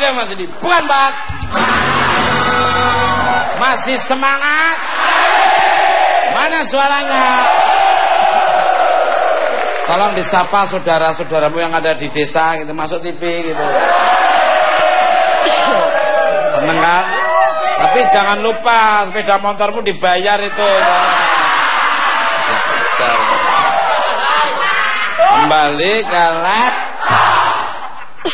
ya Mas Edi? Bukan Pak. Masih semangat? Mana suaranya? Tolong disapa saudara-saudaramu yang ada di desa gitu, masuk TV gitu. Seneng kan? Tapi jangan lupa sepeda motormu dibayar itu. Kembali ke lab.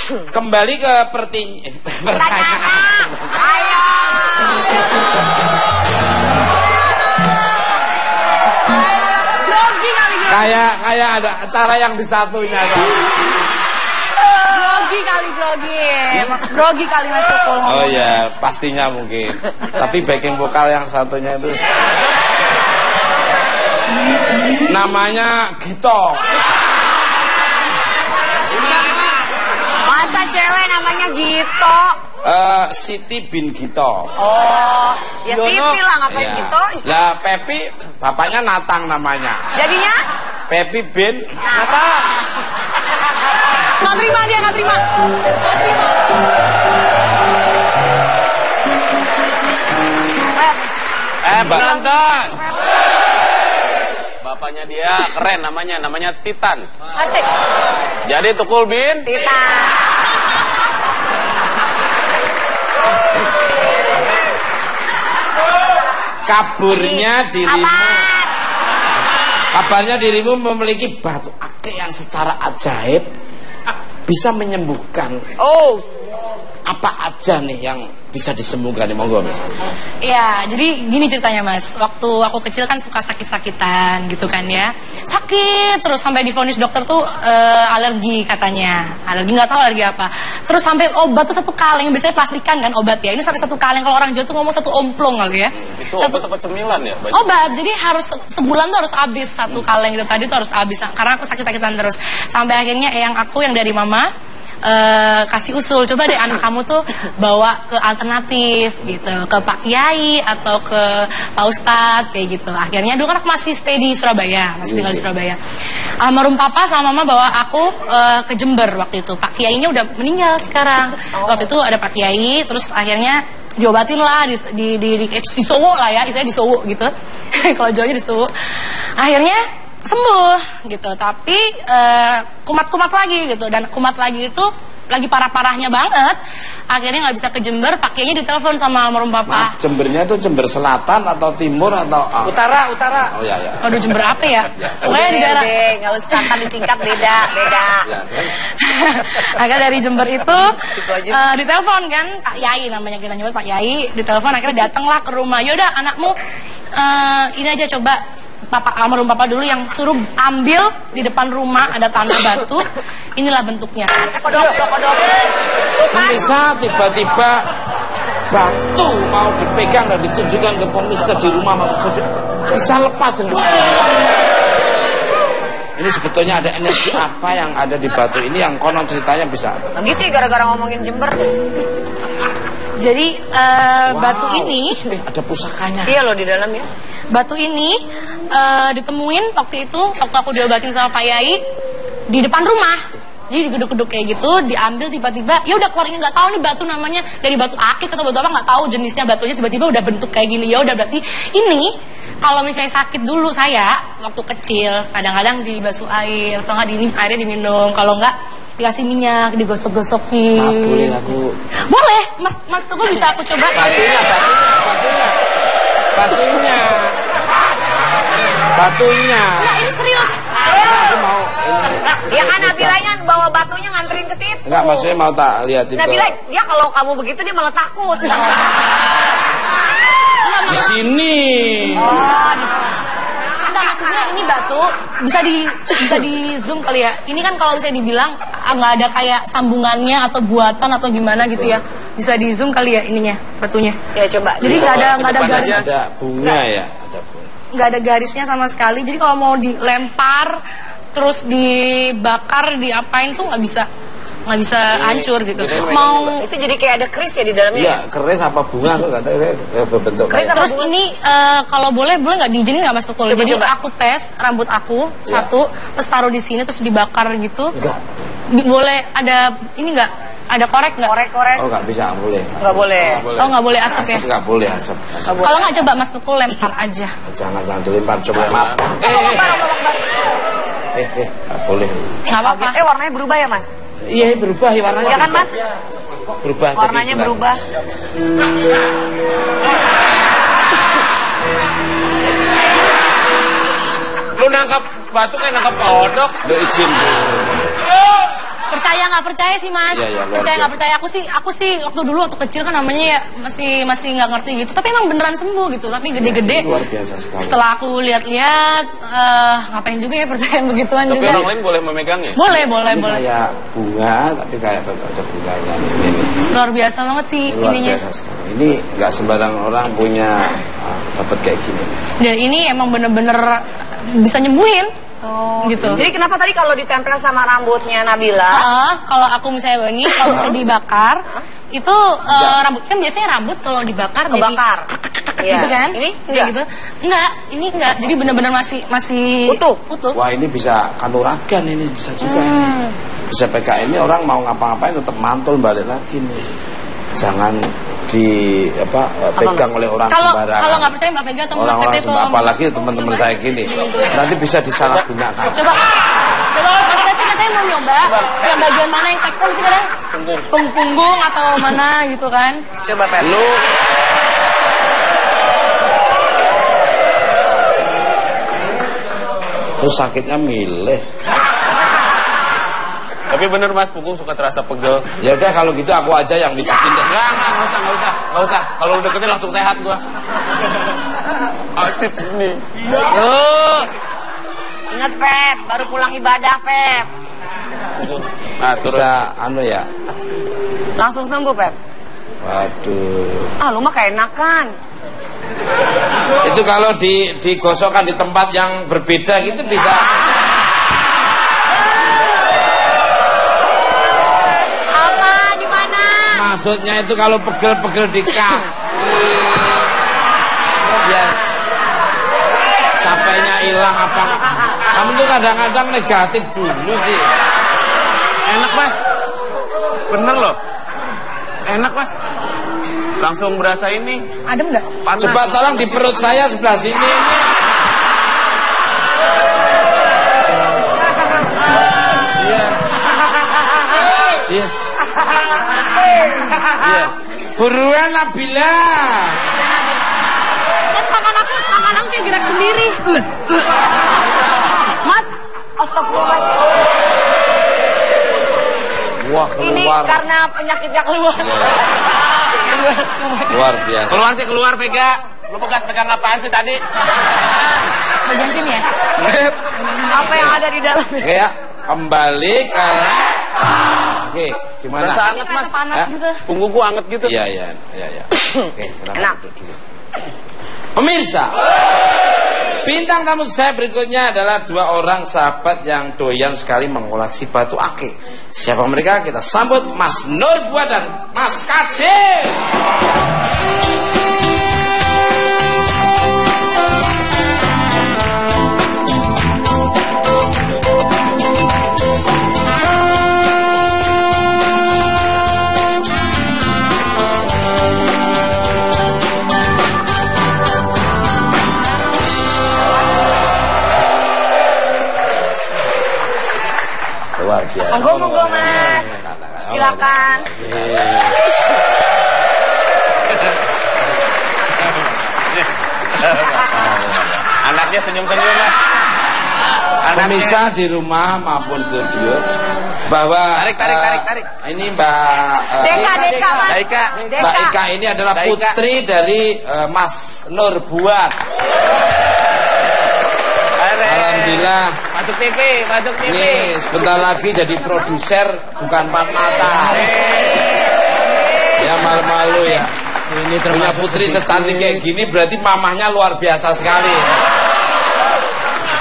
Kembali ke pertanyaan. Ayo. Kayak ada acara yang di satunya kan. Grogi kali Mas Tukul. Oh ya, pastinya mungkin. Tapi backing vokal yang satunya itu namanya Gito. Masa cewek namanya Gito? Siti bin Gito. Oh, ya Siti lah, ngapain ya. Gito? Lah Pepi, bapaknya Natang namanya. Jadinya? Pepi bin Natang. Nggak terima dia, nggak terima. Berantan. Bapaknya dia keren namanya Titan. Asik. Jadi Tukul bin Titan. Kabarnya dirimu memiliki batu akik yang secara ajaib bisa menyembuhkan. Oh, apa aja nih yang bisa disembuhkan nih, monggo Mas? Ya, jadi gini ceritanya Mas. Waktu aku kecil kan suka sakit-sakitan gitu kan ya. Sakit terus sampai divonis dokter tuh alergi katanya. Alergi nggak tahu alergi apa. Terus sampai obat tuh 1 kaleng, biasanya plastikan kan obat ya. Ini sampai 1 kaleng, kalau orang Jawa tuh ngomong 1 omplong kali ya. Itu obat apa cemilan ya? Obat, jadi harus sebulan tuh harus habis 1 kaleng itu tadi tuh harus habis. Karena aku sakit-sakitan terus. Sampai akhirnya eyang aku yang dari mama kasih usul, coba deh anak kamu tuh bawa ke alternatif gitu, ke Pak Kiai atau ke Pak Ustadz kayak gitu. Akhirnya dulu kan aku masih stay di Surabaya, masih tinggal di Surabaya. Almarhum papa sama mama bawa aku ke Jember waktu itu. Pak Kiainya udah meninggal sekarang. Waktu itu ada Pak Kiai, terus akhirnya diobatin lah di Sowo lah ya, istilahnya di Sowo gitu. Kalau Jawanya di Sowo. Akhirnya sembuh gitu, tapi kumat-kumat lagi gitu, dan kumat lagi itu lagi parah-parahnya banget. Akhirnya nggak bisa ke Jember, pakainya ditelepon sama almarhum papa. Nah, Jembernya itu Jember Selatan atau Timur atau Utara. Oh ya ya. Aduh, Jember apa ya? Pokoknya di daerah. Nggak usah selatan disingkat, beda. Akhirnya dari Jember itu ditelepon kan Pak Yai, namanya kita nyebut Pak Yai, ditelepon. Akhirnya datanglah ke rumah. Yaudah anakmu ini aja coba. Almarhum papa dulu yang suruh ambil di depan rumah ada tanah batu. Inilah bentuknya. Kodok. Bisa tiba-tiba batu mau dipegang dan ditunjukkan ke pemirsa di rumah, bisa lepas dengan sendirinya. Ini sebetulnya ada energi apa yang ada di batu ini yang konon ceritanya bisa. Lagi sih gara-gara ngomongin Jember. Jadi batu ini ada pusakanya. Iya loh di dalam ya. Batu ini ditemuin waktu itu, waktu aku diobatin sama Pak Yai di depan rumah. Jadi digeduk-geduk kayak gitu, diambil tiba-tiba, ya udah keluar. Ini nggak tahu nih batu namanya dari batu akik atau batu apa, nggak tahu jenisnya batunya. Tiba-tiba udah bentuk kayak gini, ya udah berarti ini. Kalau misalnya sakit dulu saya waktu kecil, kadang-kadang dibasuh air atau nggak airnya diminum. Kalau nggak dikasih minyak, digosok-gosokin. Boleh aku. Boleh, Mas Tukul bisa aku coba. Batunya. Nah ini serius. Aku mau. Ya kan Nabilanya bawa batunya nganterin ke situ. Enggak, maksudnya mau tak lihat itu. Nabila, dia kalau kamu begitu dia malah takut. Di sini. Enggak, maksudnya ini batu bisa di zoom kali ya. Ini kan kalau misalnya dibilang nggak ada kayak sambungannya atau buatan atau gimana gitu ya. Bisa di zoom kali ya ininya, batunya. Ya coba. Jadi nggak ada garis. Ada bunga ya. Nggak ada garisnya sama sekali. Jadi kalau mau dilempar terus dibakar diapain tuh nggak bisa hancur gitu. Mau itu jadi kayak ada keris ya di dalamnya. Iya, keris apa bunga tuh nggak tahu berbentuk. Terus ini kalau boleh nggak diizinin nggak Mas Tukul? Jadi aku tes rambut aku satu, terus taruh di sini terus dibakar gitu. Enggak. Boleh ada ini nggak Ada korek nggak? Korek-korek. Oh, nggak bisa, nggak boleh. Nggak boleh. Oh, nggak boleh asap ya? Asap nggak boleh, asap. Kalau nggak coba Mas Tukul lempar aja. Jangan dilempar, coba maaf. Nggak boleh. Nggak apa-apa. Warnanya berubah ya, Mas? Iya, berubah ya warnanya. Ya kan, Mas? Berubah. Warnanya jadi berubah. Lu nangkap batu kayak nangkap kodok. Lu izin. Percaya nggak percaya sih Mas? Iya, luar Percaya nggak biasa. percaya? Aku sih waktu dulu waktu kecil kan namanya ya masih nggak ngerti gitu. Tapi emang beneran sembuh gitu. Tapi gede-gede. Luar biasa sekali. Setelah aku lihat-lihat, ngapain juga ya percaya begituan Tapi juga. orang lain boleh memegangnya? Boleh. Ini kayak bunga, tapi kayak ada bunganya ini. Luar biasa banget sih Luar ininya. biasa sekali. Ini nggak sembarang orang punya dapat kayak gini. Dan ini emang bener-bener bisa nyembuhin. Oh, Gitu. Jadi kenapa tadi kalau ditempel sama rambutnya Nabila? Kalau aku misalnya ini, kalau bisa dibakar, itu rambut kan biasanya rambut kalau dibakar Kebakar. jadi gitu kan? Ini Kayak enggak? gitu. Enggak, ini enggak. Jadi benar-benar masih Utuh? Wah, ini bisa kanuragan, ini bisa juga ini. Bisa PKN ini orang mau ngapa-ngapain tetap mantul balik lagi nih. Jangan pegang oleh orang sembarangan. Kalau nggak percaya Mbak Vega atau Mas Orang-orang Pepe tuh, apalagi teman-teman saya gini. Nanti bisa disalahgunakan. Coba Mas Pepe kan saya mau nyoba yang bagian mana yang sektor sih kadang punggung atau mana gitu kan. Coba, Pep. Lu sakitnya milih. Tapi bener Mas, punggung suka terasa pegel. Ya udah kalau gitu aku aja yang mijitin deh. Nggak usah. Kalau lu deketin langsung sehat gua. Aktif nih. Ingat, Pep, baru pulang ibadah, Pep. Nah, turun. Bisa ya. Langsung sembuh, Pep. Waduh. Lu mah keenakan. Itu kalau digosokkan di tempat yang berbeda gitu bisa. Apa? Di mana? Maksudnya itu kalau pegel-pegel di kaki. Biar capeknya hilang apa. Kamu tuh kadang-kadang negatif dulu sih. Enak Mas. Bener loh. Enak Mas. Langsung berasa ini. Adem nggak? Panas. Coba tolong di perut saya sebelah sini. Iya. Iya. Iya. Buruan Nabila. Tangan aku kayak gerak sendiri. Mas, astagfirullah. Wah, Ini keluar. karena penyakitnya keluar. Luar biasa. Keluar Vega. Lu pegang apaan sih tadi? Bagian sini ya? Bagian sini. Apa yang ada di dalam? Oke ya, kembali ke. Oke, gimana? Rasa anget Mas. Panas Hah? gitu. Punggungku anget gitu. Iya. Oke, silakan Enak. duduk dulu. Pemirsa, bintang tamu saya berikutnya adalah dua orang sahabat yang doyan sekali mengoleksi batu akik. Siapa mereka? Kita sambut Mas Nur Buat dan Mas Kadir. Luar biasa. Monggo, Mas. Silakan. Anaknya senyum-senyum Mas. Pemirsa di rumah maupun di studio bahwa Tarik. ini Mbak Deka, Mas. Daika. Mbak Ika ini adalah Daika. putri dari Mas Nur Buat. Alhamdulillah. Masuk TV. Nih sebentar lagi jadi produser bukan empat mata. Ya malu-malu ya. Ini punya putri secantik kayak gini berarti mamahnya luar biasa sekali.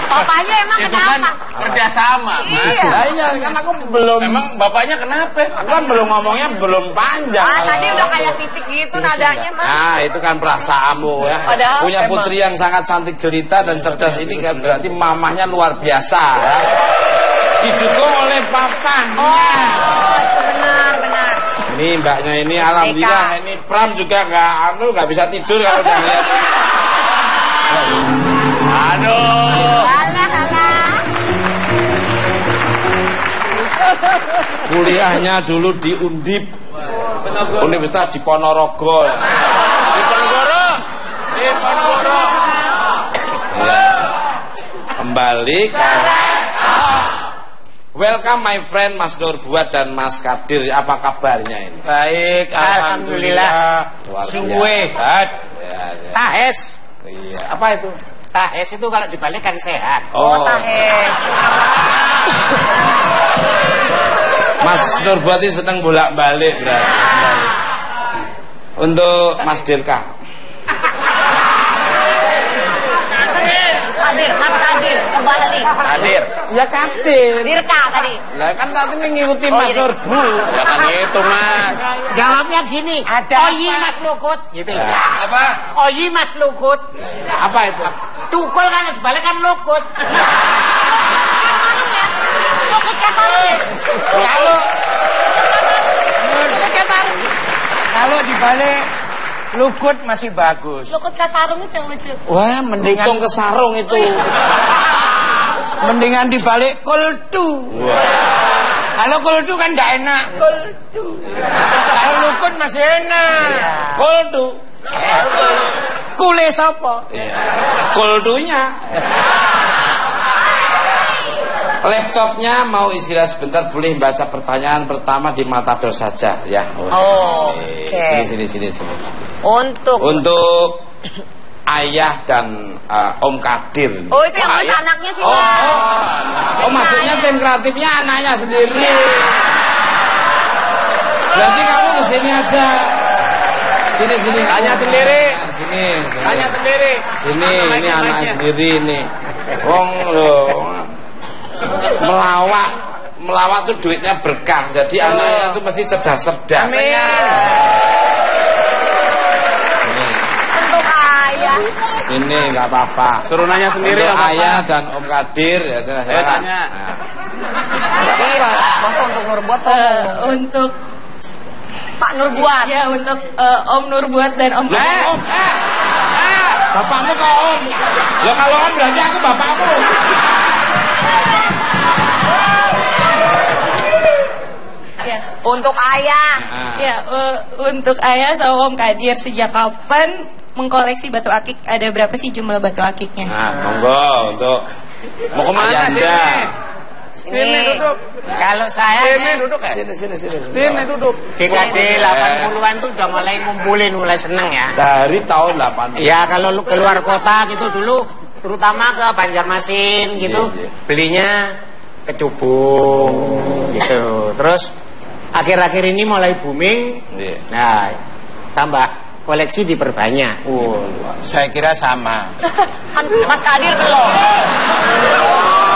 Bapaknya emang Itu kan kenapa? kerjasama Mas. Iya. Nah, ini kan aku belum. Emang bapaknya kenapa? Aku kan belum ngomongnya belum panjang. Tadi udah kayak titik gitu nadanya, Mas. Nah itu kan perasaanmu ya. Padahal Punya emang. putri yang sangat cantik jelita dan cerdas ini kan berarti mamahnya luar biasa ya. Didukung oleh papahnya. Oh, itu benar. Ini mbaknya ini alhamdulillah ini Pram juga nggak bisa tidur kalau udah lihat. Aduh. Alah. Kuliahnya dulu di Undip. Universitas di Ponorogo. Di Ponorogo. Ya. Kembali ke welcome my friend Mas Nur Buat dan Mas Kadir. Apa kabarnya ini? Baik, alhamdulillah. Suwe. Tahes. Iya. Apa itu? Tahes itu kalau dibalik kan sehat. Oh, tahes. Mas Nur Buat ini seneng bolak-balik berarti. Untuk Mas Dirka. Mas Kadir, kembali. Hadir. Ya Kadir. Dirka tadi. Lah kan tadi ngikuti Mas Nur Buat. Ya kan itu Mas. Jawabnya gini, Ada Oyi apa? Mas Lukut gitu loh. Apa? Oyi Mas Lukut. Apa itu? Tukul kan dibalik kan Lukut. Lukut kasar. Kalau dibalik Lukut masih bagus. Lukut kasarung itu yang lucu. Wah, mendingan Untung ke sarung itu. mendingan dibalik kultu. Kalau kultu kan enggak enak. Kultu. Kalau Lukut masih enak. Koldu. Kule sapa? Koldunya. Laptopnya mau istirahat sebentar, boleh baca pertanyaan pertama di Matador saja ya. Oke. Sini. Untuk ayah dan Om Kadir. Oh, itu yang nulis anaknya sih, Mas. Oh, maksudnya tim kreatifnya anaknya sendiri. Berarti kamu kesini aja. Sini. Tanya sendiri. Sini. Tanya sendiri. Sini, Mana ini mic-nya, anak mic-nya? sendiri ini. Wong lho. Melawak tuh duitnya berkah. Jadi anaknya tuh mesti cerdas-cerdas. Untuk ayah. Sini nggak apa-apa. Suruh nanya sendiri Untuk apa? ayah dan Om Kadir ya Saya tanya. Masa untuk Nurbuat Untuk Pak Nurbuat. ya untuk Om Nurbuat dan Om Loh, Om. Bapakmu kok Om. Loh kalau Om berarti aku bapakmu. Untuk ayah. Ya, untuk ayah sama Om Kadir, sejak kapan mengkoleksi batu akik? Ada berapa sih jumlah batu akiknya? Nah, monggo untuk Mau kemana Ayanda. Sini duduk. Kalau saya Sini duduk ya. Sini. Sini duduk. dekade 80-an tuh udah mulai ngumpulin, mulai seneng ya. Dari tahun 80. Ya kalau lu keluar kota gitu dulu, terutama ke Banjarmasin gitu, Iya. belinya ke Cubung gitu. Terus akhir-akhir ini mulai booming. Iya. Nah, tambah koleksi diperbanyak. Saya kira sama. Kan Mas Kadir belum.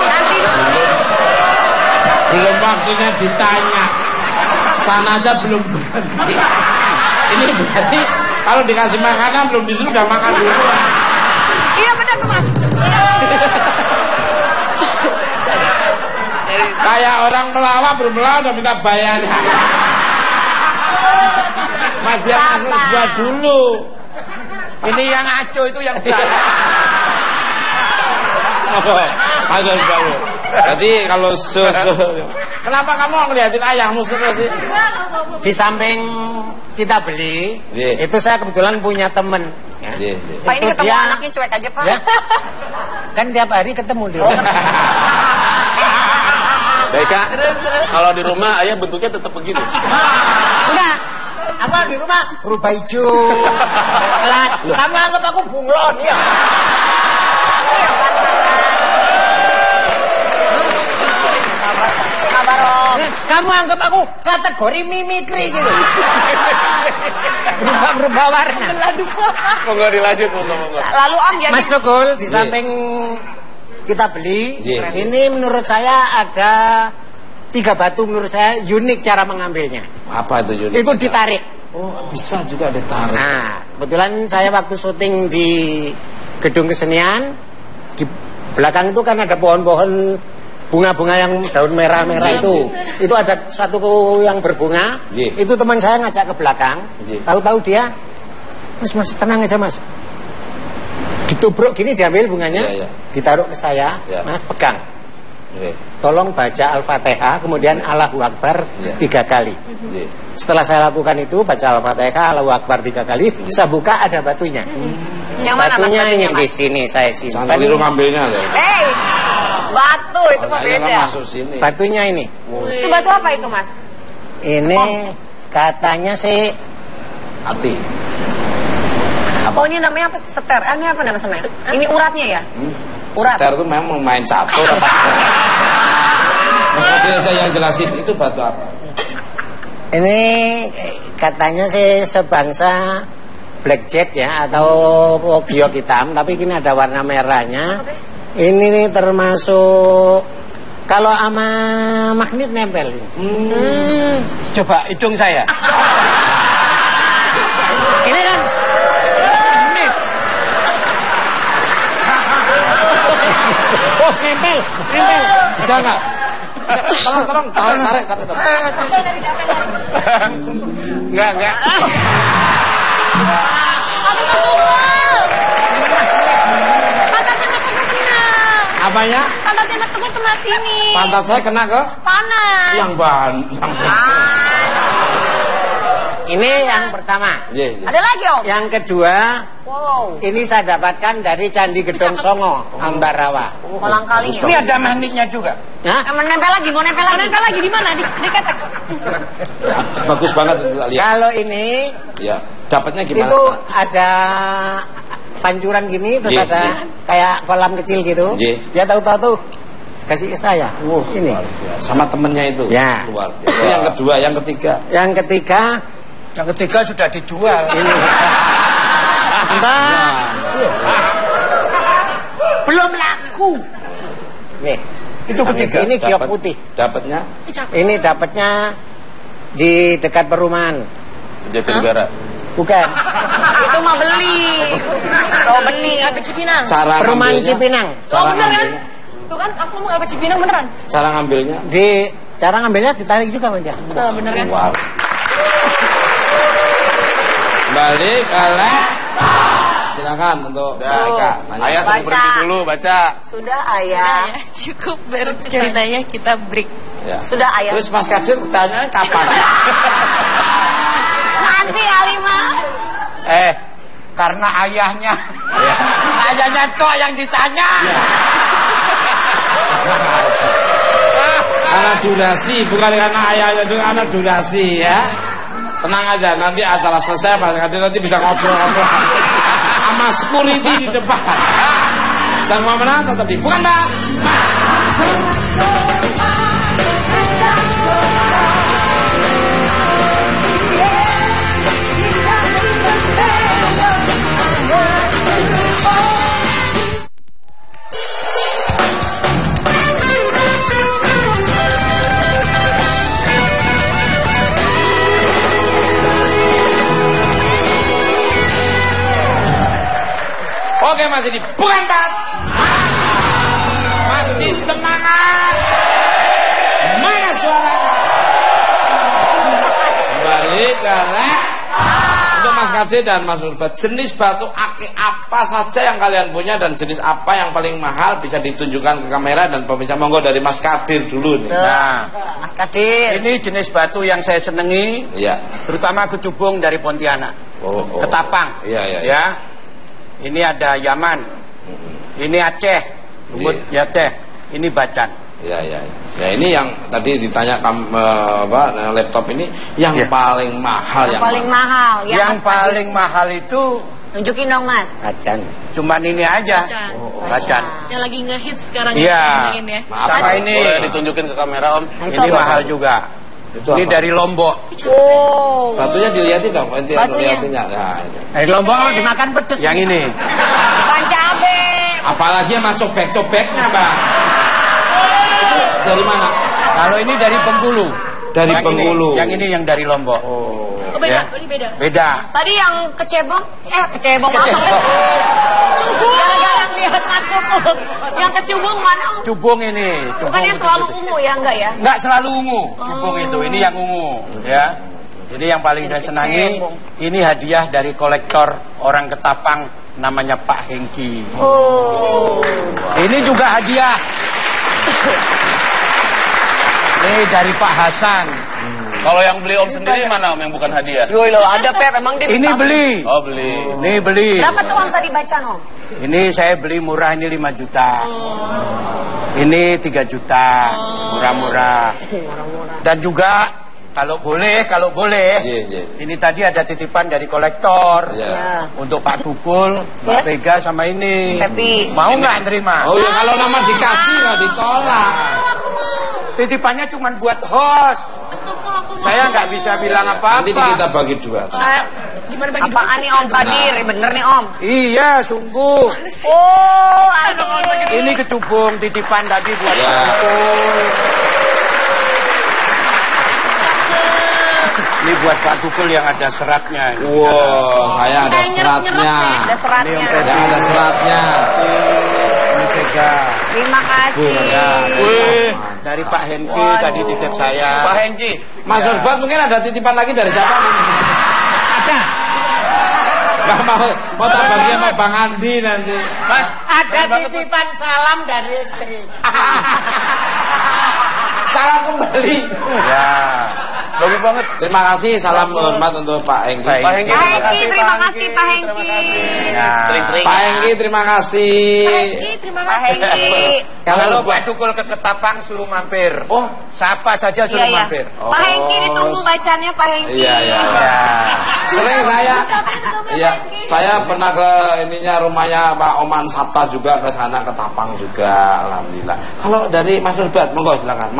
Nanti Belum waktunya ditanya. Sana aja belum berhenti. Ini berarti kalau dikasih makanan belum disuruh udah makan dulu. iya benar tuh, Mas. Kayak orang melawak belum melawak udah minta bayar. Mas biar Mas Nur buat dulu. Ini yang aco itu yang Aduh baru. Jadi kalau susu. Kenapa kamu ngeliatin ayahmu terus sih? di samping kita beli, Iya. itu saya kebetulan punya temen. Ya. Iya. Pak ini Itu ketemu dia- anaknya cuek aja, Pak. Ya. Kan tiap hari ketemu dia. Baik Kak, kalau di rumah ayah bentuknya tetap begini. Enggak. Aku di rumah berubah hijau. Pelat. Kamu anggap aku bunglon ya. Kabar Om. Kamu anggap aku kategori mimikri gitu. Berubah warna. Monggo dilanjut, monggo. Lalu Om jadi Mas Tukul, di samping kita beli, Iya. ini menurut saya ada 3 batu menurut saya unik cara mengambilnya. Apa itu Yuni? Itu ditarik. Oh, bisa juga ditarik. Nah, kebetulan saya waktu syuting di gedung kesenian, di belakang itu kan ada pohon-pohon bunga-bunga yang daun merah-merah itu ada satu yang berbunga. Itu teman saya ngajak ke belakang. Tahu-tahu dia, mas tenang aja mas. Ditubruk gini diambil bunganya, ditaruh ke saya, mas pegang. Tolong baca Al-Fatihah, kemudian Allahu Akbar 3 kali. Setelah saya lakukan itu, baca Al-Fatihah, Allahu Akbar 3 kali, saya buka ada batunya. Yang mana batunya mas? ini di sini saya simpan. Jangan keliru ngambilnya loh. Batu itu mah Makanya kan beda. masuk sini. Batunya ini. Itu batu apa itu mas? Ini katanya sih Hati. Oh ini namanya apa? Seter. Ini apa namanya? Ini uratnya ya? Urat. Seter itu memang main catur apa seter. Mas Kadir aja yang jelasin itu batu apa? ini katanya sih sebangsa blackjack ya atau giok hitam, tapi ini ada warna merahnya. Ini nih termasuk kalau sama magnet nempel. Coba hidung saya. Ini kan oh nempel. Bisa nggak? Tolong, tarik. Enggak. Apanya? Pantatnya Mas Teguh kena sini. Pantat saya kena ke? Panas. Yang ban. Ini yang pertama. Ada lagi om? Yang kedua, Wow. ini saya dapatkan dari Candi Gedong Songo, Ambarawa. Kolang kalinya. Ini ada magnetnya juga. Hah? Mau nempel lagi, mau nempel lagi. Nempel lagi di mana? Di ketek. Bagus banget lihat. Kalau ini Ya, dapatnya gimana? itu ada pancuran gini, terus ada kayak kolam kecil gitu. Dia tahu-tahu tuh kasih ke saya. Ini sama temennya itu. Ya. Luar biasa. Itu yang kedua, yang ketiga. yang ketiga Yang ketiga sudah dijual. ini. Mbak, belum laku. Nih, Itu ketiga. ini giok Dapat- putih. Dapatnya Ini dapatnya di dekat perumahan. Jatinegara. Bukan. Itu mah beli. Oh benih. Apa Cipinang? cara Perumahan ngambilnya. Cipinang. Cara Oh bener kan? ngambilnya. Tuh kan aku mau apa Cipinang beneran? Cara ngambilnya. Di cara ngambilnya ditarik juga sama dia. Oh, bener kan? Wow. Kembali ke lab. Silakan untuk mereka. Ayah suruh berhenti dulu baca. Sudah ayah. Cukup berceritanya kita break. Ya. Sudah ayah. Terus Mas Kadir tanya kapan? Nanti Alima. Karena ayahnya. Ayahnya tok yang ditanya. Karena durasi, bukan karena ayahnya juga, karena durasi ya. Tenang aja, nanti acara selesai Mas Kadir nanti bisa ngobrol-ngobrol sama security di depan. Jangan kemana-mana, tetap di bukan Mbak. Oke, masih di bukan Pak. Masih semangat. Mana suaranya? Kembali ke lab. Untuk Mas Kadir dan Mas Nurbat, jenis batu akik apa saja yang kalian punya dan jenis apa yang paling mahal bisa ditunjukkan ke kamera dan pemirsa. Monggo dari Mas Kadir dulu nih. Nah, Mas Kadir. ini jenis batu yang saya senangi, Iya. terutama kecubung dari Pontianak. Oh. Ketapang. Iya. Ya. Ini ada Yaman. Ini Aceh. Lumut Iya. Aceh. Ini Bacan. Ya. Ya ini yang tadi ditanya laptop ini yang Ya. paling mahal Yang paling mahal. Ya, Yang Mas Kadir. paling mahal itu Nunjukin dong Mas. Kacan. cuman ini aja. Bacan. Bacan. Yang lagi ngehits sekarang Iya. ya. Ya. Maaf, Sama ini. Boleh ditunjukin ke kamera Om. Nah, itu Ini apa? mahal juga. Itu Ini apa? dari Lombok. Oh. Batunya dilihatin dong, nanti Batunya. lihatinnya. Nah, itu. Dari Lombok dimakan pedes. Yang ini. Bukan cabe. Apalagi sama cobek-cobeknya, Bang. Itu dari mana? Kalau ini dari Bengkulu. Dari Yang Bengkulu. Ini, yang ini yang dari Lombok. Oh. Oh beda, Ya. ini beda. Beda. Tadi yang kecebong. Kecebong apa? Kecebong. Gara-gara lihat Mas Tukul. Yang kecubung mana? Cubung ini. Bukan yang selalu ungu ya, enggak ya? Enggak selalu ungu, cubung itu. Ini yang ungu, ya. Ini yang paling saya senangi. Ini hadiah dari kolektor orang Ketapang namanya Pak Hengki. Oh. Ini juga hadiah. Ini dari Pak Hasan. Kalau yang beli Om sendiri mana Om yang bukan hadiah? Yoi loh, ada Pep emang dia. Ini beli. Oh beli. Ini beli. Berapa tuh Om tadi baca Om? Ini saya beli murah, ini 5 juta. Ini 3 juta. Murah-murah. Dan juga kalau boleh, ini tadi ada titipan dari kolektor. Untuk Pak Tukul, Mbak Vega sama ini. Happy. Mau nggak terima? Oh ya kalau nama dikasih nggak ditolak. Titipannya cuma buat host. Saya nggak bisa bilang apa-apa. Nanti kita bagi dua. Gimana bagi Apaan nih Om Kadir? Bener nih Om. Iya, sungguh. Oh, aduh. Ini kecubung titipan tadi buat Pak Tukul. Ini buat Pak Tukul yang ada seratnya. Wow, saya ada seratnya. Ada seratnya. Ini Om Saya ada seratnya. Ini Vega. Terima kasih. Dari Pak Hengki tadi titip saya. Pak Hengki. Mas Nurbat mungkin ada titipan lagi dari siapa? Ada. Gak mau tak bagi sama Bang Andi nanti. Mas, Ada titipan salam dari istri. Salam kembali. Ya. bagus banget. Terima kasih, salam hormat untuk Pak Hengki. Pak Hengki, Pak Hengki, terima kasih Pak Hengki. Ya. Sering-sering. Pak Hengki, terima kasih. Pak Hengki. Kalau Pak Tukul ke Ketapang suruh mampir. Oh, Siapa saja suruh mampir. Pak Hengki ditunggu bacanya Pak Hengki. Iya. Ya. Sering iya, saya pernah ke ininya rumahnya Pak Oman Sabta juga, ke sana ke Tapang juga, alhamdulillah. Kalau dari Mas Nurbat, monggo silakan.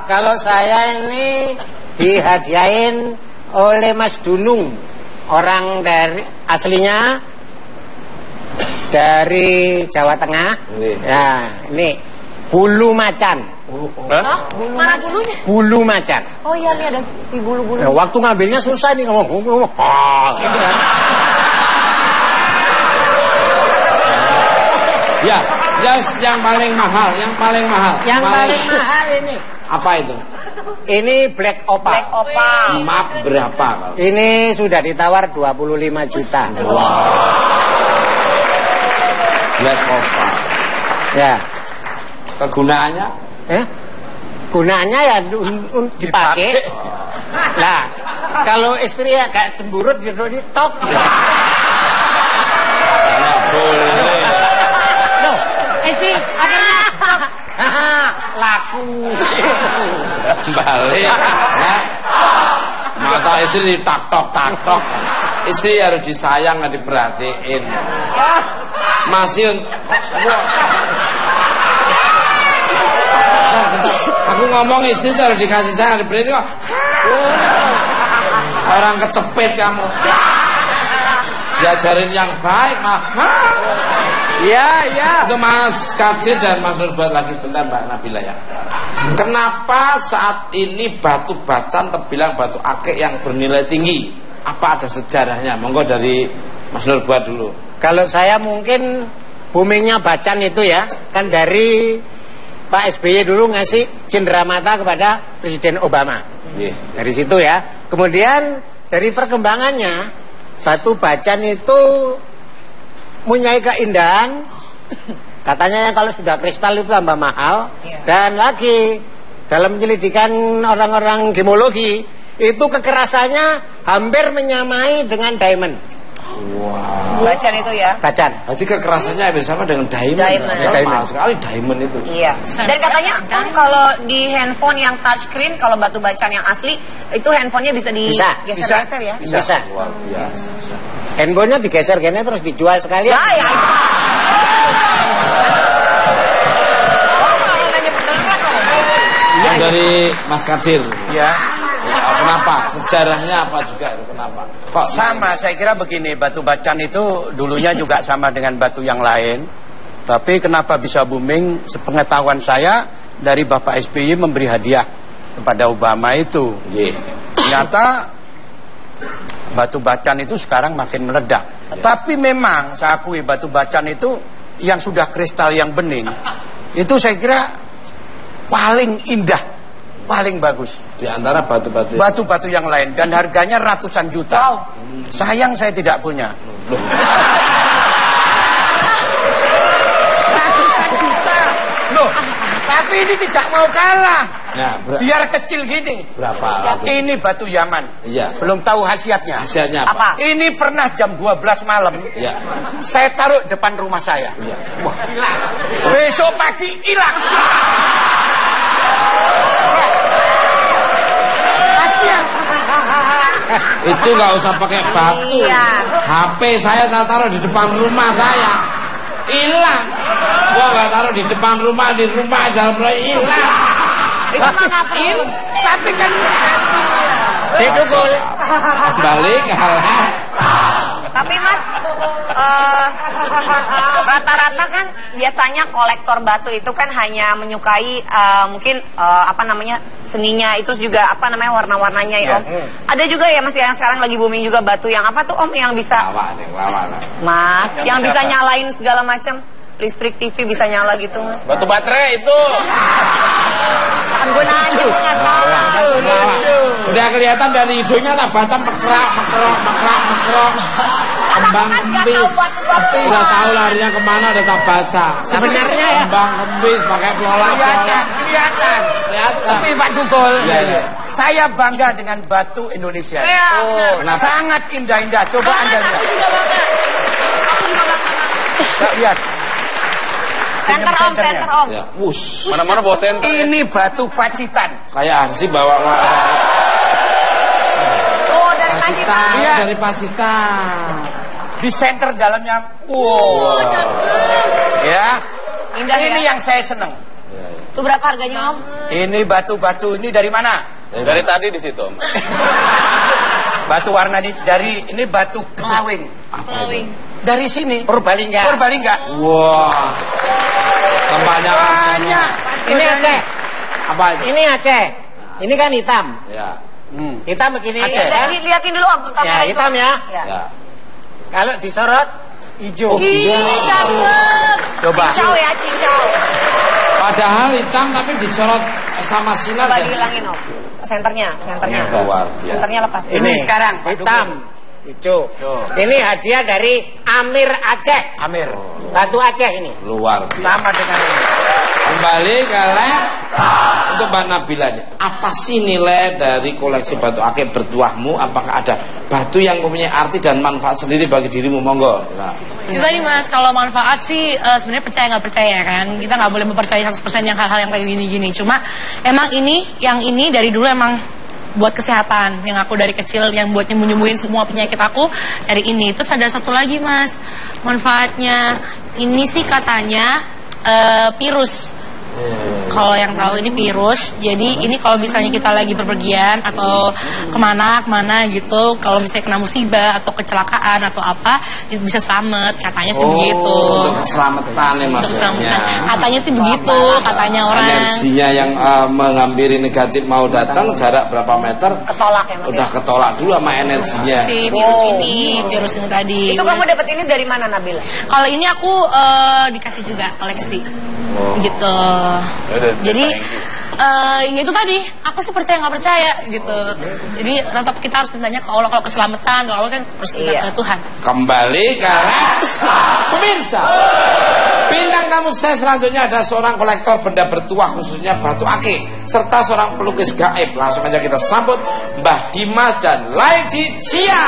Kalau saya ini dihadiahin oleh Mas Dunung, orang dari aslinya dari Jawa Tengah. Ya, ini bulu macan. Mana bulunya? Bulu macan. Oh iya nih ada si bulu-bulu. Ya, waktu ngambilnya susah nih ngomong. Gitu kan. Ya, yang paling mahal, Yang paling mahal ini. Apa itu? Ini Black Opal. Black Opal. Map berapa kalau? Ini sudah ditawar 25 juta. Black Opal. Ya. Kegunaannya? Gunaannya ya dipakai. Lah, kalau istri ya kayak cemburut jadi tok. Boleh. Loh, istri akhirnya laku. Balik. Ya. Masa istri ditak-tok. Istri harus disayang, nggak diperhatiin. Masih aku ngomong istri itu harus dikasih sayang, diperhatiin kok. Orang kecepet kamu. Diajarin yang baik, mah. Iya. Itu Mas Kadir dan Mas Nurbat lagi sebentar Mbak Nabila ya. Kenapa saat ini batu bacan terbilang batu akik yang bernilai tinggi? Apa ada sejarahnya? Monggo dari Mas Nurbat dulu. Kalau saya mungkin boomingnya bacan itu ya, kan dari Pak SBY dulu ngasih cenderamata kepada Presiden Obama. Dari situ ya. Kemudian dari perkembangannya, batu bacan itu mempunyai keindahan. Katanya kalau sudah kristal itu tambah mahal. Dan lagi dalam penyelidikan orang-orang gemologi, itu kekerasannya hampir menyamai dengan diamond. Wow. Bacan itu ya. Bacan. Berarti kekerasannya hampir sama dengan diamond. Diamond. Ya, mahal sekali diamond itu. Iya. Dan katanya kan kalau di handphone yang touchscreen, kalau batu bacan yang asli itu handphonenya bisa digeser-geser ya. Bisa. Luar biasa. Handphonenya digeser gini terus dijual sekalian. Ya. Yang dari Mas Kadir. Ya. Kenapa? Sejarahnya apa juga? Kenapa? Kok Sama, saya kira begini, batu bacan itu dulunya juga sama dengan batu yang lain. Tapi kenapa bisa booming? Sepengetahuan saya dari Bapak SBY memberi hadiah kepada Obama itu. Ternyata batu bacan itu sekarang makin meledak. Tapi memang saya akui batu bacan itu yang sudah kristal yang bening, itu saya kira paling indah, paling bagus di antara batu-batu yang lain, dan harganya ratusan juta. Wow. Sayang saya tidak punya. Ratusan juta. Loh, tapi ini tidak mau kalah. Ya, biar kecil gini. Berapa? Ini batu Yaman. Iya. Belum tahu khasiatnya. Khasiatnya apa? Ini pernah jam 12 malam. Iya. Saya taruh depan rumah saya. Iya. Wah, hilang. Besok pagi hilang. Kasihan. Itu nggak usah pakai batu. Iya. HP saya taruh di depan rumah saya, hilang. Gua nggak taruh di depan rumah, di rumah jalan hilang. Itu mah nggak perlu. Tapi kan Itu gol. Balik kalah. Tapi Mas, rata-rata kan biasanya kolektor batu itu kan hanya menyukai mungkin seninya, itu juga warna-warnanya ya Om. Ada juga ya Mas yang sekarang lagi booming juga batu yang apa tuh Om yang bisa Lawan. Mas, yang bisa nyalain segala macam, listrik TV bisa nyala gitu Mas. Batu baterai itu. Penggunaannya nggak tahu. Udah kelihatan dari hidungnya tak baca mekrok. Kembang kembis. Udah tahu larinya kemana, udah tak baca. Sebenarnya ya. Kembang kembis pakai pelolak. kelihatan. Tapi Pak Dugol, saya bangga dengan batu Indonesia. Sangat indah-indah. Coba Anda lihat. Lihat. Center Om. Ya, wush. Mana-mana bawa senter. Ini batu Pacitan. Kayak Hansi bawa Oh, dari Pacitan. Iya. dari Pacitan. Di center dalamnya. Wow. Ya. Indah, ini ya? yang saya senang. Itu berapa harganya Om? Ini batu-batu ini dari mana? Dari tadi di situ, Om. Batu warna dari ini batu kelawing. Dari sini. Purbalingga. Wah. Tempatnya Banyak. Ini Aceh. Apa itu? Ini Aceh. Ini kan hitam. Ya. Hitam begini. Aceh. Ya. Lihatin dulu Om ke kamera Ya, itu. hitam ya. Ya. Kalau disorot hijau. Ih, cakep. Coba. Cincau ya, cincau. Padahal hitam tapi disorot sama sinar. Coba dihilangin Om. Senternya. Keluar. Senternya lepas. Ini sekarang Pak Hitam. Dugol. Hijau. Tuh. Ini hadiah dari Amir Aceh. Amir. Batu Aceh ini. Luar biasa. Sama dengan ini. Kembali ke untuk Mbak Nabila ini. Apa sih nilai dari koleksi batu akik bertuahmu? Apakah ada batu yang mempunyai arti dan manfaat sendiri bagi dirimu? Monggo. Nah. Itu tadi Mas, kalau manfaat sih sebenarnya percaya nggak percaya kan. Kita nggak boleh mempercayai 100% yang hal-hal yang kayak gini-gini. Cuma emang yang ini dari dulu emang buat kesehatan. Yang aku dari kecil yang buat nyembuhin semua penyakit aku dari ini. Terus ada satu lagi Mas, manfaatnya ini sih katanya virus. Kalau yang tahu ini virus. Jadi ini kalau misalnya kita lagi bepergian atau kemana gitu, kalau misalnya kena musibah atau kecelakaan atau apa, itu bisa selamat. Katanya sih begitu. Untuk keselamatan ya Untuk maksudnya. keselamatan. Katanya sih begitu, katanya orang. Energinya yang menghampiri negatif mau datang jarak berapa meter? Ketolak ya Mas. Udah ketolak dulu sama energinya. Si virus ini tadi. Itu kamu dapat ini dari mana Nabila? Kalau ini aku dikasih juga koleksi. Gitu. Jadi ya itu tadi, aku sih percaya nggak percaya gitu. Jadi tetap kita harus mintanya ke Allah. Kalau keselamatan, kalau Allah kan harus minta ke Tuhan. Kembali ke pemirsa. Bintang tamu saya selanjutnya ada seorang kolektor benda bertuah khususnya batu akik serta seorang pelukis gaib. Langsung aja kita sambut Mbah Dimas dan Lady Cia.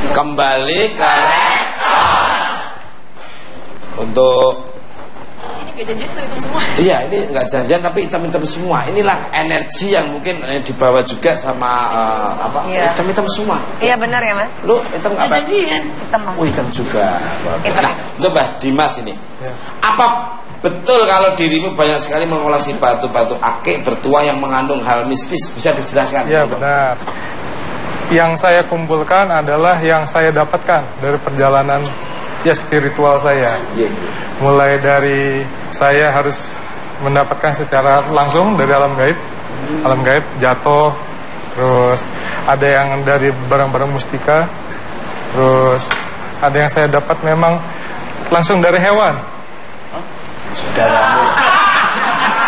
Kembali ke untuk Ini gak janjian hitam semua. iya ini nggak janjian tapi hitam-hitam semua. Inilah energi yang mungkin dibawa juga sama Iya. hitam-hitam semua. Iya benar ya Mas. Lu hitam nggak Pak? Hitam Mas. Oh hitam juga. Hitam. Nah, untuk Mbah Dimas ini apa Betul kalau dirimu banyak sekali mengoleksi batu-batu akik bertuah yang mengandung hal mistis. Bisa dijelaskan? Iya benar. Yang saya kumpulkan adalah yang saya dapatkan dari perjalanan ya spiritual saya. Mulai dari saya harus mendapatkan secara langsung dari alam gaib jatuh, terus ada yang dari barang-barang mustika, terus ada yang saya dapat memang langsung dari hewan.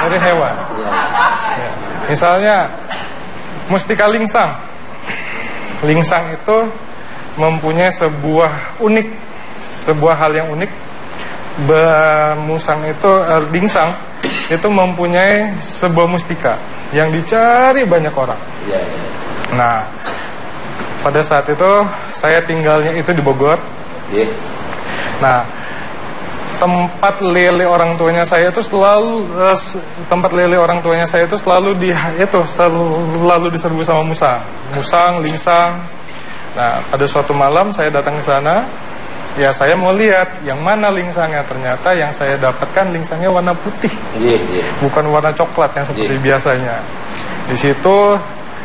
Dari hewan. Ya. Misalnya mustika lingsang. Lingsang itu mempunyai sebuah hal yang unik. Lingsang itu mempunyai sebuah mustika yang dicari banyak orang. Nah, pada saat itu saya tinggalnya itu di Bogor. Nah, tempat lele orang tuanya saya itu selalu diserbu sama musang, lingsang. Nah, pada suatu malam saya datang ke sana. Ya, saya mau lihat yang mana lingsangnya. Ternyata yang saya dapatkan lingsangnya warna putih, bukan warna coklat yang seperti biasanya. Di situ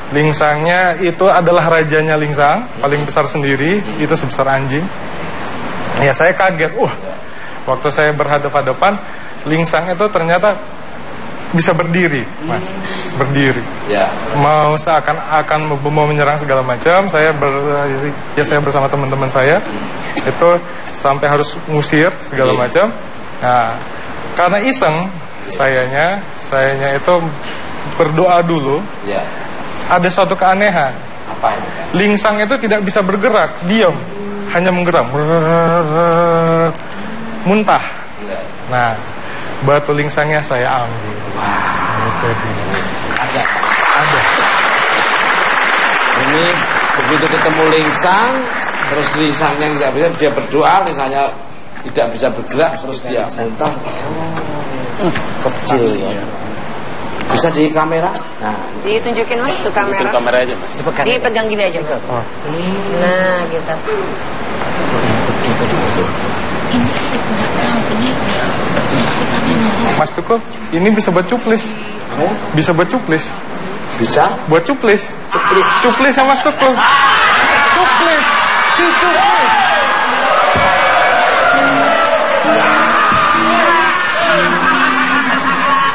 lingsangnya itu adalah rajanya lingsang, paling besar sendiri, itu sebesar anjing. Ya, saya kaget. Waktu saya berhadapan, lingsang itu ternyata bisa berdiri, Mas. Berdiri. Mau seakan-akan mau menyerang segala macam. Saya bersama teman-teman saya itu sampai harus ngusir segala macam. Nah, karena iseng, sayanya itu berdoa dulu. Ada suatu keanehan. Apa itu? Lingsang itu tidak bisa bergerak, diam, hanya menggeram. Muntah. Nah, batu lingsangnya saya ambil. Ada. Ini begitu ketemu lingsang, terus lingsangnya tidak bisa, dia berdoa, lingsangnya tidak bisa bergerak, terus dia muntah. Kecil ya. Bisa di kamera? Nah, ditunjukin Mas tuh kamera. Tunjukin kamera aja Mas. Dipegang gini aja Mas. Nah, gitu. Mas Tuko, ini bisa buat cuplis. Bisa buat cuplis. Bisa? Buat cuplis. Cuplis ya Mas Tuko. Cuplis.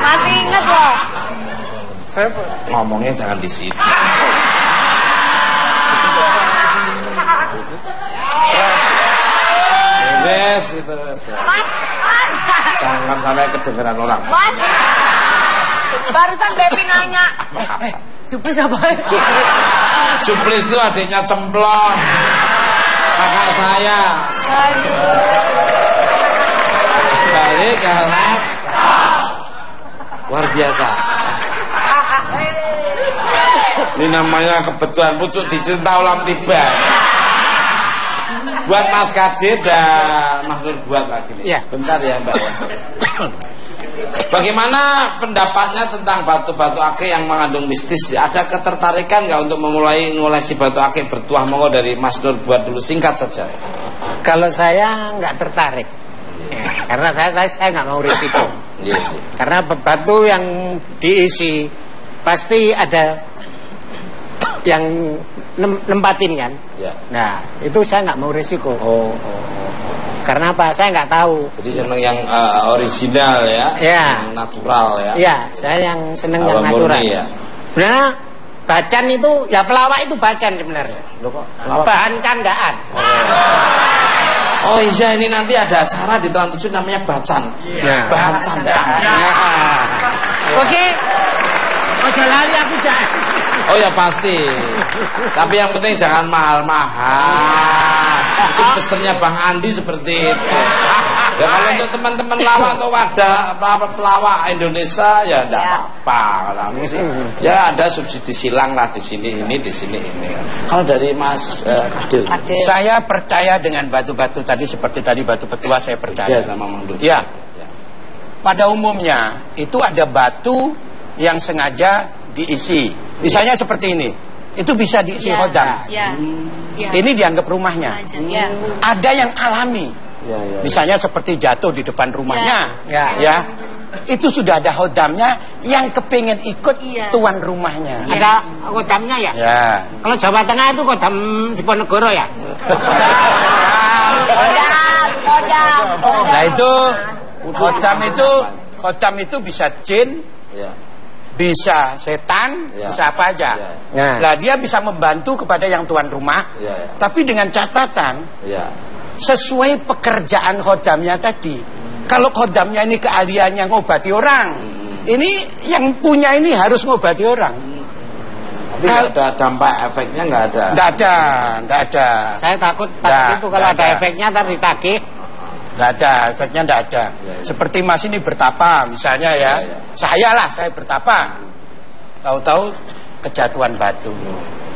Masih ingat loh. Saya ngomongnya jangan di sini. Mas, itu. Jangan sampai kedengeran orang. Mas, barusan Bepi nanya. Cuplis apa? Cuplis itu adiknya Cemplon, kakak saya. Balik galak. Luar biasa. Ini namanya kebetulan pucuk dicinta ulam tiba. Buat Mas Kadit dan Mas Nur buat lagi nih. Sebentar ya Mbak. Bagaimana pendapatnya tentang batu-batu akik yang mengandung mistis? Ada ketertarikan nggak untuk memulai ngoleksi batu akik bertuah? Monggo dari Mas Nur buat dulu, singkat saja. Kalau saya nggak tertarik, karena saya nggak mau risiko. Karena batu yang diisi pasti ada yang nempatin kan. Nah, itu saya nggak mau risiko. Karena apa? Saya nggak tahu. Jadi seneng yang original ya, yang natural ya. Iya, saya yang seneng yang natural. Ya. Nah, bacan itu ya pelawak itu bacan sebenarnya. Bahan candaan. Oh iya, ini nanti ada acara di Trans 7 namanya bacan. Bahan candaan. Oke. Ojo lali aku jangan. Oh ya pasti. Tapi yang penting jangan mahal-mahal. Itu pesennya Bang Andi seperti itu. Ya kalau untuk teman-teman lawak atau wadah pelawak Indonesia ya enggak apa-apa. Kalau aku sih ya ada subsidi silang lah di sini ini, di sini ini. Kalau dari Mas Kadil. Saya percaya dengan batu-batu tadi, seperti tadi batu petua saya percaya. Sama Mang Dul. Ya. Pada umumnya itu ada batu yang sengaja diisi. Misalnya seperti ini. Itu bisa diisi hodam. Ini dianggap rumahnya. Ada yang alami. Misalnya seperti jatuh di depan rumahnya, ya. Itu sudah ada khodamnya yang kepingin ikut tuan rumahnya. Ada khodamnya ya? Ya. Kalau Jawa Tengah itu khodam Diponegoro ya? Nah itu khodam itu bisa jin, bisa setan, bisa apa aja. Nah dia bisa membantu kepada yang tuan rumah, tapi dengan catatan sesuai pekerjaan khodamnya tadi. Kalau khodamnya ini keahliannya ngobati orang, ini yang punya ini harus ngobati orang. Tapi nggak ada dampak efeknya, nggak ada. Nggak ada. Saya takut itu kalau ada efeknya ntar ditagih. Nggak ada, efeknya nggak ada. Seperti Mas ini bertapa misalnya ya. Saya bertapa. Tahu-tahu kejatuhan batu.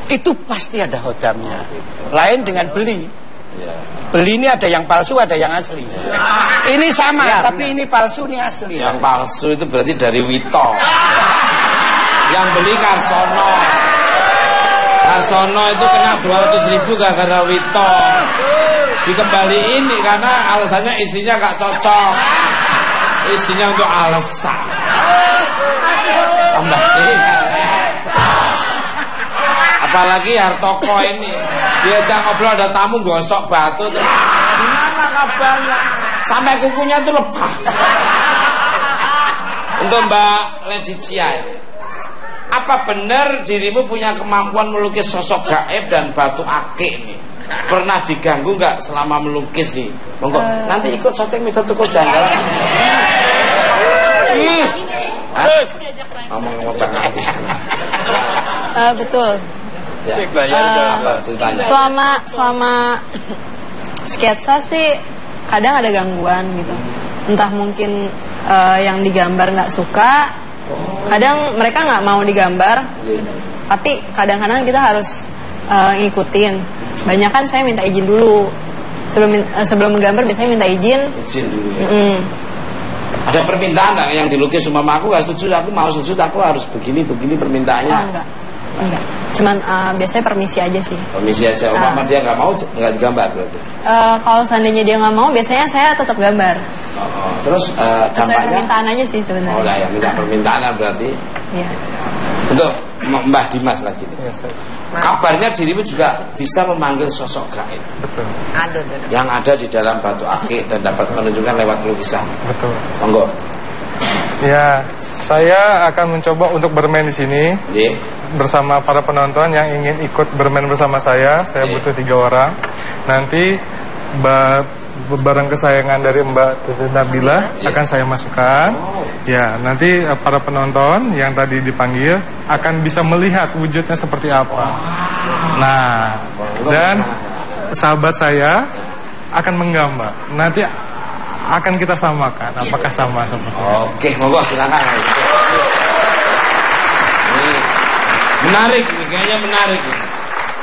Itu pasti ada khodamnya. Lain dengan beli. Beli ini ada yang palsu, ada yang asli. Ini sama, tapi ini palsu, ini asli. Yang palsu itu berarti dari Wito. Yang beli Karsono. Karsono itu kena 200.000 gara-gara Wito. Dikembaliin karena alasannya istrinya gak cocok. Istrinya untuk alasan. Tambah apalagi Hartoko ini, diajak ngobrol ada tamu gosok batu terus gimana kabarnya, sampai kukunya itu lepas. Untuk Mbak Leticia, apa benar dirimu punya kemampuan melukis sosok gaib dan batu akik nih? Pernah diganggu nggak selama melukis nih? Monggo nanti ikut syuting Mister Tuko Janggal. Ngomong-ngomong Betul. Selama sketsa sih kadang ada gangguan gitu. Entah mungkin yang digambar nggak suka, kadang mereka nggak mau digambar, tapi kadang-kadang kita harus ngikutin. Banyak kan saya minta izin dulu sebelum menggambar, biasanya minta izin. Izin dulu ya. Ada permintaan nggak yang dilukis Mama aku nggak setuju, aku mau setuju, aku harus begini permintaannya. Enggak. Cuman biasanya permisi aja sih. Permisi aja. Mama dia nggak mau nggak digambar berarti. Kalau seandainya dia nggak mau, biasanya saya tetap gambar. Terus dampaknya? Permintaan aja sih sebenarnya. Oh lah ya, minta permintaan berarti. Iya. Untuk Mbah Dimas lagi. Kabarnya dirimu juga bisa memanggil sosok gaib. Betul. Yang ada di dalam batu akik dan dapat menunjukkan lewat lukisan. Betul. Monggo. Ya, saya akan mencoba untuk bermain di sini bersama para penonton yang ingin ikut bermain bersama saya. Saya butuh 3 orang. Nanti barang kesayangan dari Mbak Tutu Nabila akan saya masukkan. Ya, nanti para penonton yang tadi dipanggil akan bisa melihat wujudnya seperti apa. Nah, dan sahabat saya akan menggambar. Nanti akan kita samakan apakah sama seperti itu. Oke, monggo silakan. Ini menarik nih, kayaknya menarik nih.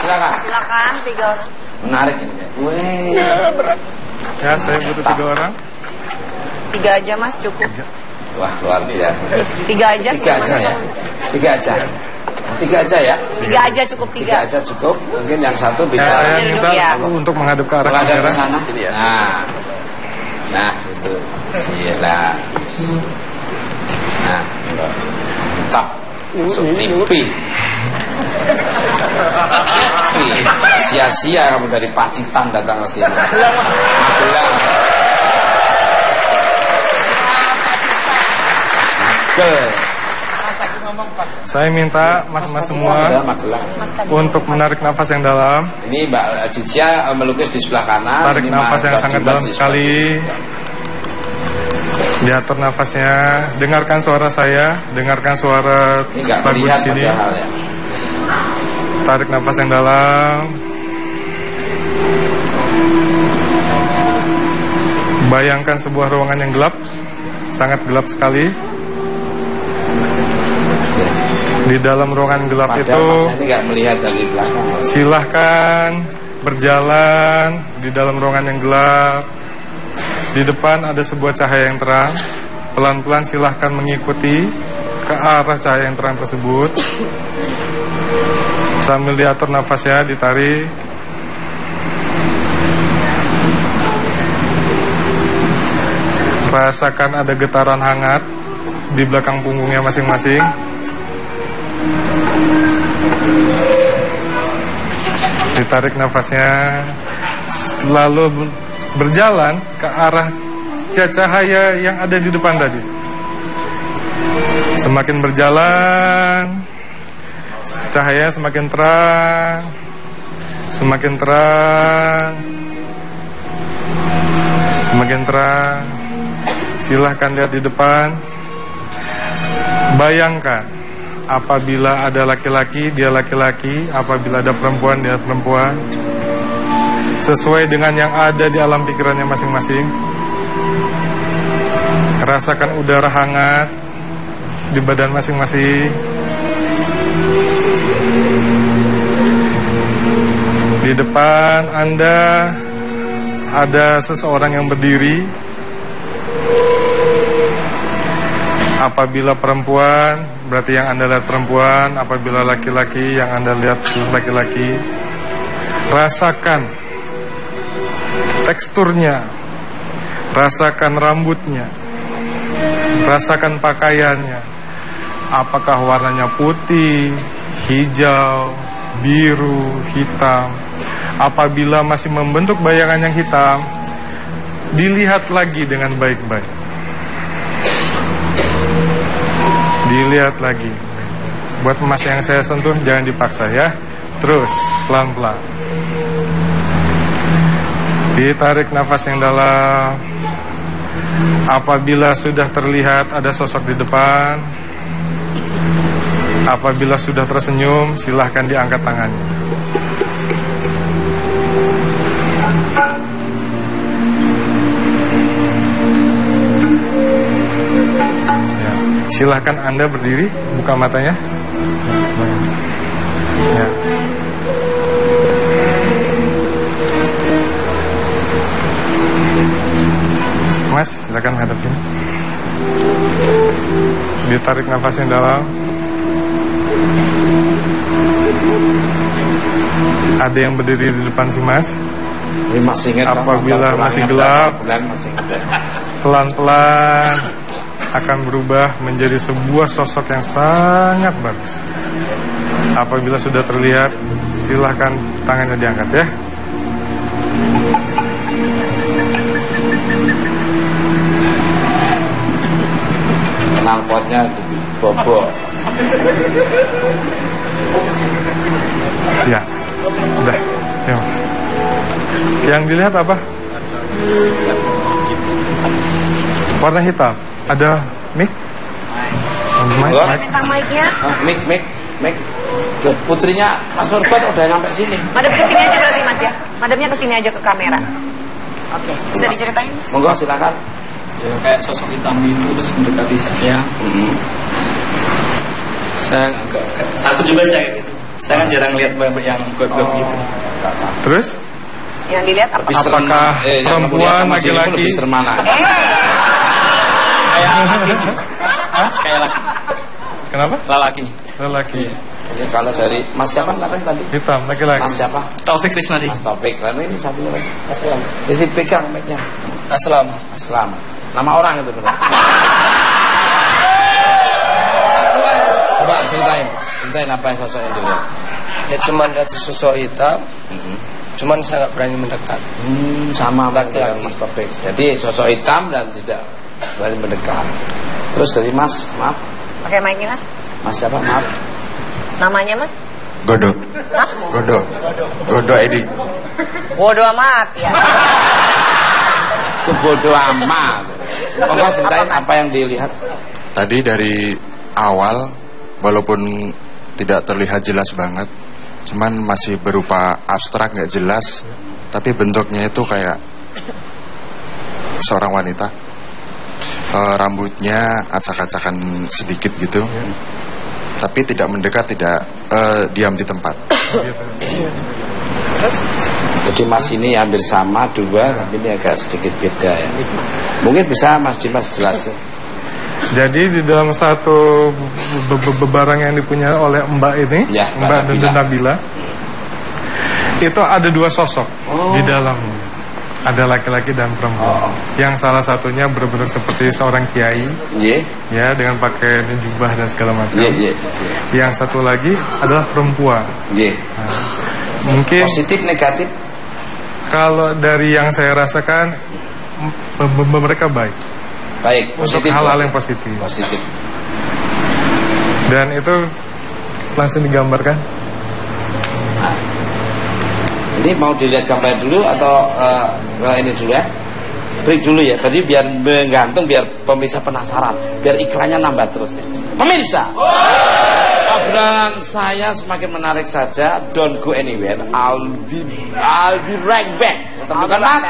Silakan 3 orang. Menarik ini. Berat. Ya, saya butuh 3 orang. 3 aja Mas cukup. Wah, luar biasa. 3 aja. 3 aja ya. 3 aja. 3 aja ya. 3 aja cukup 3. 3 aja cukup. Mungkin yang satu bisa. Saya minta untuk menghadap ke arah menghadap kamera. ke sana sini ya. Nah, itu. Sila. Nah, mantap. TV. Sia-sia kamu dari Pacitan datang ke sini. Magelang. Saya minta mas-mas semua untuk menarik nafas yang dalam. Ini Mbak Aditya melukis di sebelah kanan. Tarik nafas yang sangat dalam sekali. Diatur nafasnya. Dengarkan suara saya. Dengarkan suara lagu di sini. Tarik nafas yang dalam. Bayangkan sebuah ruangan yang gelap. Sangat gelap sekali. Di dalam ruangan gelap itu silahkan berjalan di dalam ruangan yang gelap. Di depan ada sebuah cahaya yang terang. Pelan-pelan silahkan mengikuti ke arah cahaya yang terang tersebut. Sambil diatur nafasnya, ditarik. Rasakan ada getaran hangat di belakang punggungnya masing-masing. Ditarik nafasnya, lalu berjalan ke arah cahaya yang ada di depan tadi. Semakin berjalan, cahaya semakin terang, semakin terang, semakin terang. Silahkan lihat di depan. Bayangkan, apabila ada laki-laki, dia laki-laki. Apabila ada perempuan, dia perempuan. Sesuai dengan yang ada di alam pikirannya masing-masing. Rasakan udara hangat di badan masing-masing. Di depan Anda ada seseorang yang berdiri. Apabila perempuan, berarti yang Anda lihat perempuan. Apabila laki-laki, yang Anda lihat laki-laki. Rasakan teksturnya, rasakan rambutnya, rasakan pakaiannya. Apakah warnanya putih, hijau, biru, hitam. Apabila masih membentuk bayangan yang hitam, dilihat lagi dengan baik-baik. Dilihat lagi. Buat emas yang saya sentuh jangan dipaksa ya. Terus pelan-pelan. Ditarik nafas yang dalam. Apabila sudah terlihat ada sosok di depan, apabila sudah tersenyum, silahkan diangkat tangannya. Silahkan Anda berdiri, buka matanya. Ya. Mas, silahkan hadap sini. Ditarik nafas yang dalam. Ada yang berdiri di depan si Mas. Masih ingat, apabila masih gelap, pelan-pelan akan berubah menjadi sebuah sosok yang sangat bagus. Apabila sudah terlihat, silahkan tangannya diangkat ya. Knalpotnya bobok. Ya, sudah. Ya. Yang dilihat apa? Warna hitam. Ada mic? Minta mic-nya. Mic. Putrinya Mas Nurban udah nyampe sini. Madep ke sini aja berarti Mas ya. Madepnya ke sini aja ke kamera. Oke, bisa diceritain? Monggo silakan. Ya, kayak sosok hitam itu terus mendekati saya. Saya takut juga saya gitu. Saya kan jarang lihat yang goib-goib gitu. Terus? Yang dilihat apa? Apakah perempuan, laki-laki? Kayak laki sih. Kayak laki. Kenapa? Lelaki. Lelaki. Jadi kalau dari Mas siapa namanya tadi? Hitam, laki-laki. Mas siapa? Taufik Krisnadi. Mas Taufik. Lalu ini satunya lagi. Aslam. Jadi pegang mic-nya. Aslam. Nama orang itu benar. Coba ceritain apa yang sosok yang dilihat. Ya cuman lihat sosok hitam. Cuman saya nggak berani mendekat. Sama dengan Mas Taufik. Jadi sosok hitam dan tidak berani mendekat. Terus dari Mas, maaf. Pakai mic-nya Mas. Mas siapa? Maaf. Namanya Mas? Godo. Godo Edi. Bodoh amat ya. Itu bodoh amat. Monggo ceritain apa yang dilihat. Tadi dari awal walaupun tidak terlihat jelas banget, cuman masih berupa abstrak nggak jelas, tapi bentuknya itu kayak seorang wanita. Rambutnya acak-acakan sedikit gitu, tapi tidak mendekat, tidak diam di tempat. Jadi Mas ini hampir sama dua, tapi ini agak sedikit beda ya. Mungkin bisa Mas Dimas jelasin. Jadi di dalam satu barang yang dipunyai oleh Mbak ini, ya, Mbak Nabila, itu ada dua sosok di dalamnya. ada laki-laki dan perempuan. Yang salah satunya benar-benar seperti seorang kiai, ya, dengan pakai jubah dan segala macam. Yang satu lagi adalah perempuan. Nah, mungkin positif negatif. Kalau dari yang saya rasakan, mereka baik. Positif. Untuk hal-hal yang positif. Dan itu langsung digambarkan. Ini mau dilihat gambar dulu atau ini dulu ya? Break dulu ya. Tadi biar menggantung, biar pemirsa penasaran, biar iklannya nambah terus ya. Pemirsa, obrolan saya semakin menarik saja. Don't go anywhere. I'll be right back. Tentukan Mat.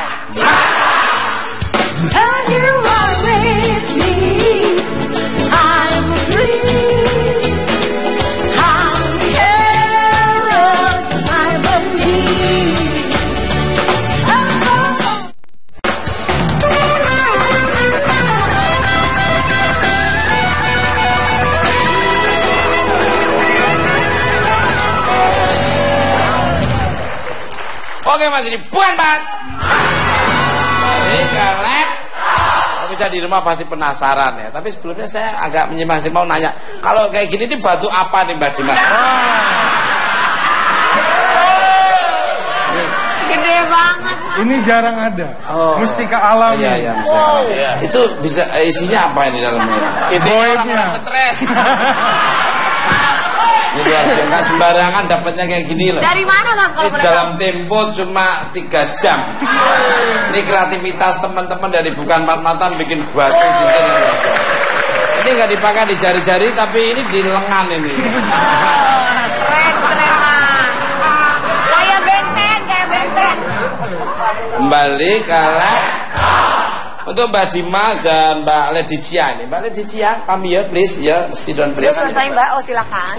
Oke Mas, ini bukan Pak. Galak. Bisa di rumah pasti penasaran ya. Tapi sebelumnya saya agak menyimak, mau nanya, kalau kayak gini ini batu apa nih Mbak Dimas? Gede banget. Ini jarang ada. Mustika alam. Iya, itu bisa isinya apa ini dalamnya? Isinya orang stres. Ini nggak sembarangan dapatnya kayak gini loh. Dari mana Mas kalau boleh dalam tempo cuma 3 jam. Ini kreativitas teman-teman dari Bukan Matan bikin batu cincin. Ini nggak dipakai di jari-jari, tapi ini di lengan ini. Keren. Kayak benteng. Kembali kalah untuk Mbak Dimas dan Mbak Ledicia ini. Mbak Ledicia, kami ya, please ya, sit down please. Belum selesai Mbak, silakan.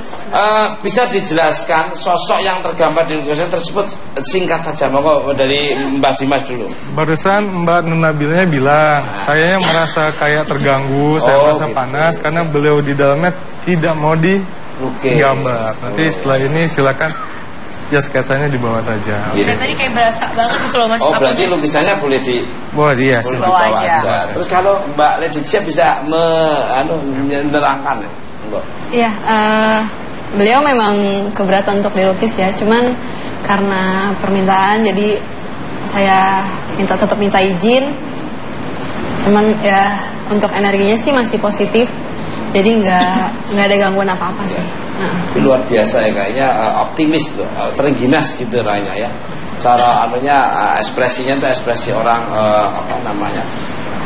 Bisa dijelaskan sosok yang tergambar di lukisan tersebut singkat saja, monggo dari Mbak Dimas dulu. Barusan Mbak Nunabilnya bilang, saya yang merasa kayak terganggu, saya merasa panas karena beliau di dalamnya tidak mau digambar. Nanti setelah ini silakan ya sketsanya di bawah saja. Dan tadi kayak berasa banget gitu loh Mas. Berarti lukisannya boleh di bawah dia, boleh di bawah aja. Terus kalau Mbak Ledicia bisa menerangkan ya? Iya, beliau memang keberatan untuk dilukis ya, cuman karena permintaan jadi saya tetap minta izin. Cuman ya untuk energinya sih masih positif, jadi nggak ada gangguan apa-apa sih. Luar biasa ya, kayaknya optimis tuh, terengginas gitu rasanya ya. Cara ekspresinya tuh ekspresi orang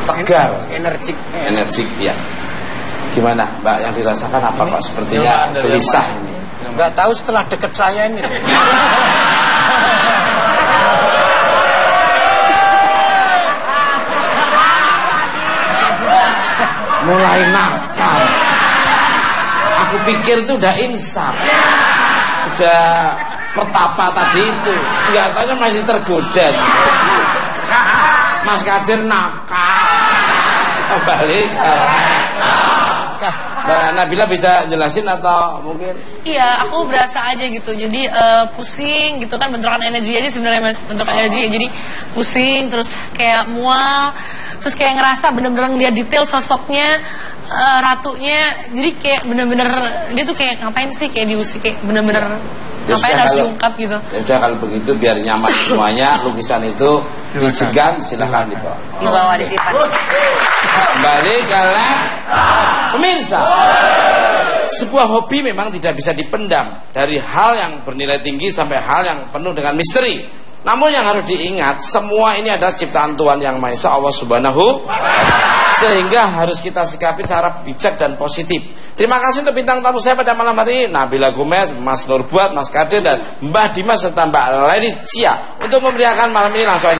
tegar, energik ya. Gimana Mbak yang dirasakan apa kok sepertinya gelisah ini? Nggak tahu setelah deket saya ini. Mulai nakal. Aku pikir itu udah insaf, sudah pertapa tadi itu, kelihatannya masih tergoda. Mas Kadir nakal. Balik. Mbak Nabila bisa jelasin atau mungkin? Iya, aku berasa aja gitu. Jadi pusing gitu kan, bentrokan energi aja sebenarnya Mas, bentrokan energi. Jadi pusing, terus kayak mual, terus kayak ngerasa bener-bener ngeliat detail sosoknya. Ratunya, jadi kayak bener-bener dia tuh kayak ngapain sih, kayak diusik, kayak bener-bener ngapain harus diungkap gitu. Ya sudah, kalau begitu biar nyaman semuanya, lukisan itu dijegan, silahkan dibawa. Dibawa disimpan. Kembali kalian pemirsa, sebuah hobi memang tidak bisa dipendam, dari hal yang bernilai tinggi sampai hal yang penuh dengan misteri. Namun yang harus diingat, semua ini adalah ciptaan Tuhan Yang Maha Esa, Allah Subhanahu, sehingga harus kita sikapi secara bijak dan positif. Terima kasih untuk bintang tamu saya pada malam hari ini, Nabila Gomez, Mas Nurbuat, Mas Kadir, dan Mbak Dimas serta Mbak Ledicia untuk memberiakan malam ini. Langsung